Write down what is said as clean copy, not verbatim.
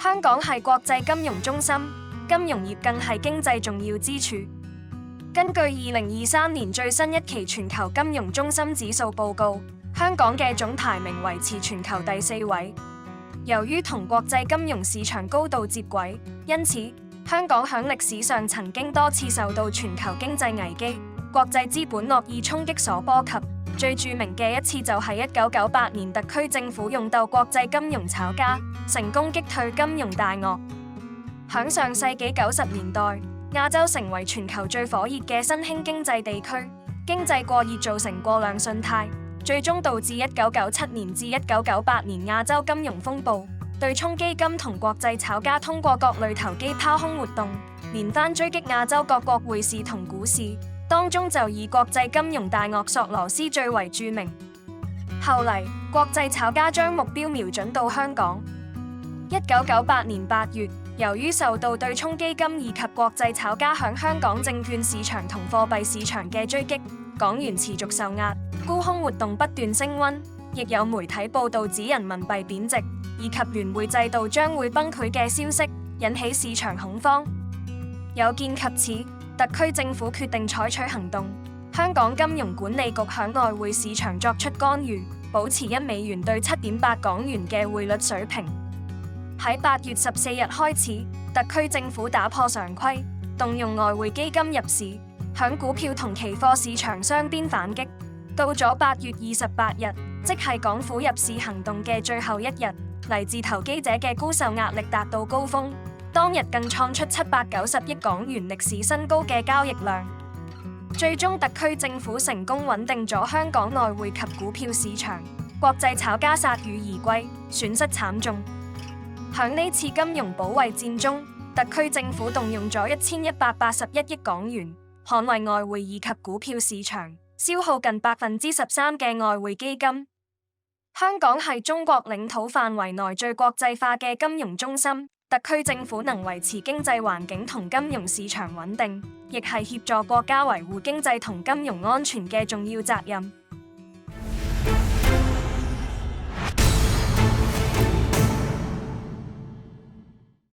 香港係國際金融中心，金融業更係經濟重要支柱。根據2023年最新一期全球金融中心指數報告，香港嘅總排名維持全球第4位。由於同國際金融市場高度接軌，因此香港響歷史上曾經多次受到全球經濟危機、國際資本惡意衝擊所波及。最著名嘅一次就係1998年特區政府勇鬥國際金融炒家，成功擊退金融大鱷。響上世紀90年代，亞洲成為全球最火熱嘅新興經濟地區，經濟過熱造成過量信貸，最終導致1997年至1998年亞洲金融風暴。對沖基金同國際炒家通過各類投機拋空活動，連番追擊亞洲各國匯市同股市。當中就以國際金融大鱷索羅斯最為著名。後嚟，國際炒家將目標瞄準到香港。1998年8月，由於受到對沖基金以及國際炒家響香港證券市場同貨幣市場嘅追擊，港元持續受壓，沽空活動不斷升溫，亦有媒體報道指人民幣貶值，以及聯匯制度將會崩潰嘅消息，引起市場恐慌。有見及此，特區政府決定採取行動，香港金融管理局響外匯市場作出干預，保持1美元兌7.8港元嘅匯率水平。喺8月14日開始，特區政府打破常規，動用外匯基金入市，響股票同期貨市場雙邊反擊。到咗8月28日，即係港府入市行動嘅最後一日，嚟自投機者嘅沽售壓力達到高峰。當日更創出790億港元歷史新高嘅交易量，最終特區政府成功穩定咗香港外匯及股票市場，國際炒家鎩羽而歸，損失慘重。響呢次金融保衛戰中，特區政府動用咗1181億港元，捍衛外匯以及股票市場，消耗近13%嘅外匯基金。香港係中國領土範圍內最國際化嘅金融中心。特區政府能維持經濟環境同金融市場穩定，亦係協助國家維護經濟同金融安全嘅重要責任。